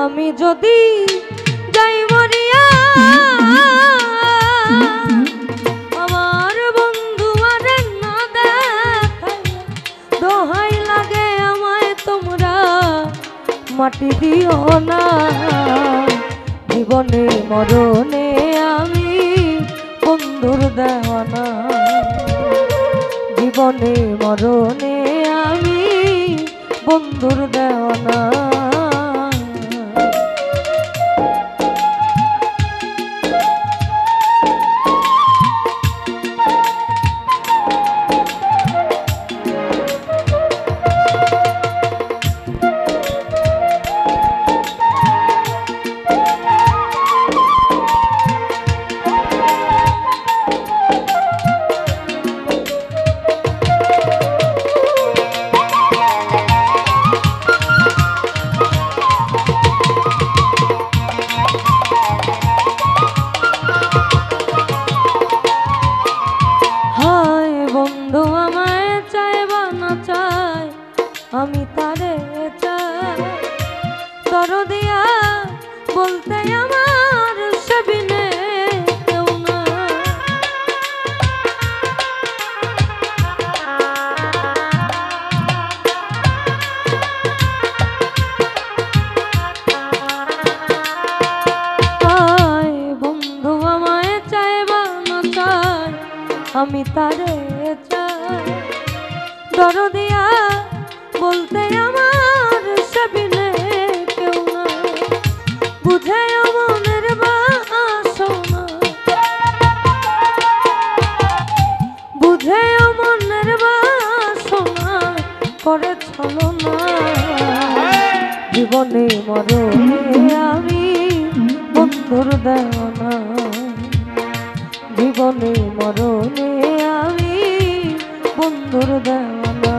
আমি যদি যাই মরিয়া আমার বন্ধু আরে না দেখাইয়া দোহাই লাগে আমায় তোমরা মাটি দিও না জীবনে মরণে আমি বন্ধুর দেওয়ানা জীবনে মরণে আমি বন্ধুর দেওয়ানা আমি তারে চাই দরদিয়া বলতে আমার সবিনে কেউ না বন্ধু আমায় চাই বা না চাই আমি তারে চাই দরদিয়া বলতে আমার সবিনে কেউ না বুঝে মনের বাসনা বুঝে মনের বাসনা করে ছলো না জীবনে মরণে আমি বন্ধুর দেওয়ানা জীবনে মরণে আমি বন্ধুর দেওয়ানা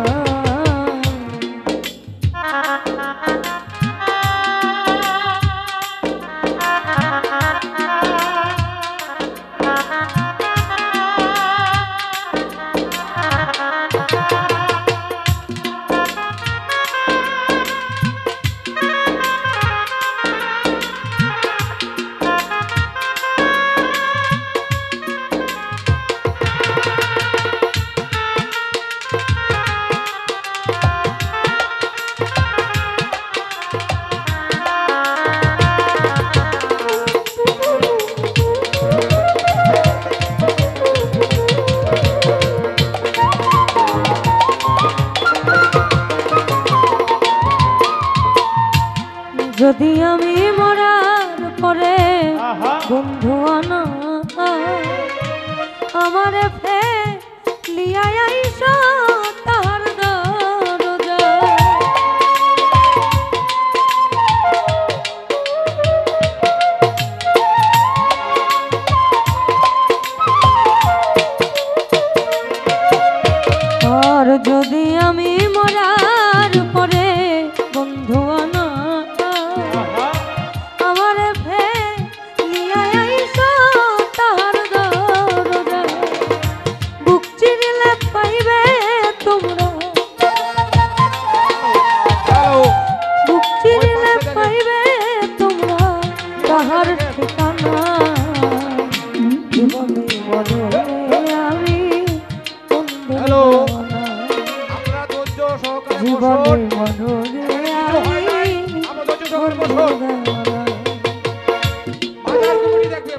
যদি আমি মরার পরে বন্ধু আনা আমার ফেলিয়া আইসা তাহার দরজা আর যদি আমি মরার পরে বন্ধু আনা জীবনে মরণে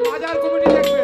মাজার কমিটি দেখবে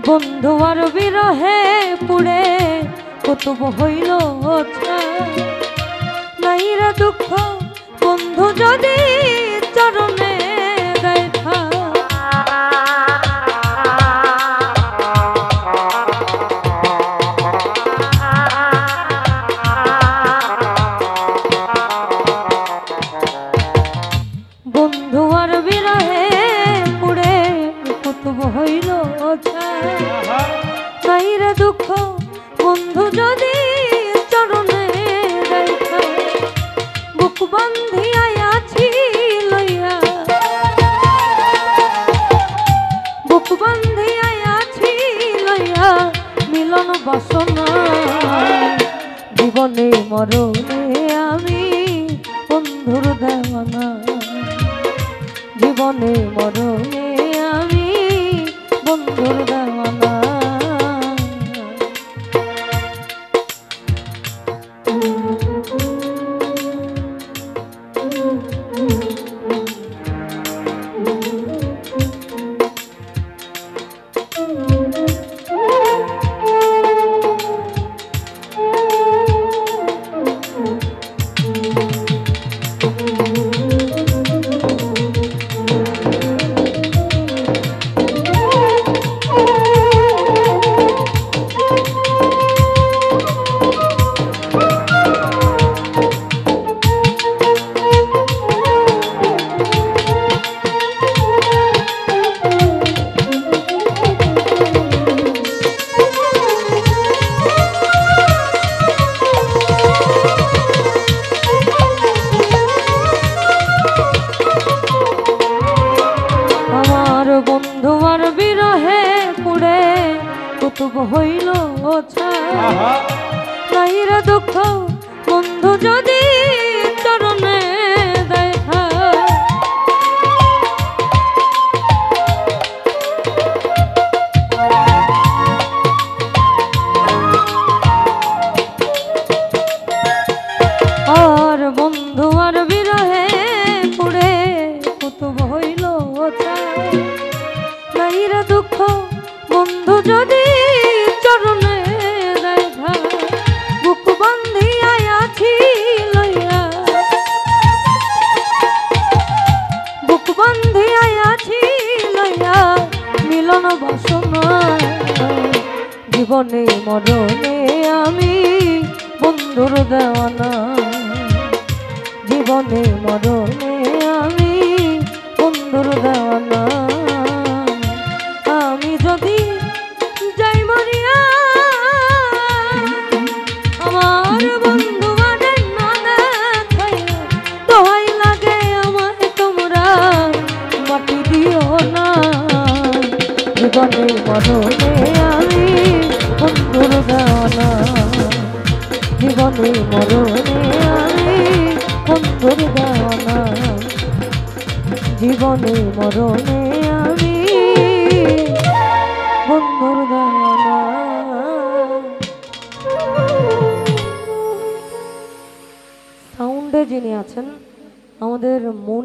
বন্ধু আর বিরহে পুড়ে কুতুব হইল নাই রে দুঃখ বন্ধু যদি চরণে দেখা বন্ধু আর বিরহে পুড়ে কুতুব হইল নাই রে দুঃখ বন্ধু যদি চরণে দেখা বুক বান্ধিয়া আছি লইয়া বুক বান্ধিয়া আছি লইয়া মিলন বাসনা জীবনে মরণে আমি বন্ধুর দেওয়ানা জীবনে মরণে আমি বন্ধুর দেওয়ানা বন্ধু আর বিরহে পুড়ে কুতুব হইল নাই রে দুঃখ বন্ধু যদি চরণে দেখা আর বন্ধু আর বিরহে পুড়ে কুতুব হইল নাই রে দুঃখ বন্ধু যদি চরণে দেখা বুক বান্ধিয়া আছি লইয়া বুক বান্ধিয়া আছি লইয়া মিলন বাসনা জীবনে মরণে আমি বন্ধুর দেওয়ানা জীবনে মরণে আমি বন্ধুর দেওয়ানা আমি যদি যাই মরিয়া আমার বন্ধু মানে না দেখাইয়া দোহাই লাগে আমায় তোমরা মাটি দিও না জীবনে মরণে আমি বন্ধুর দেওয়ানা জীবনে মরণে আমি বন্ধুর দেওয়ানা জীবনে মরণে আমি বন্ধুর দেওয়ানা। সাউন্ডে যিনি আছেন আমাদের মন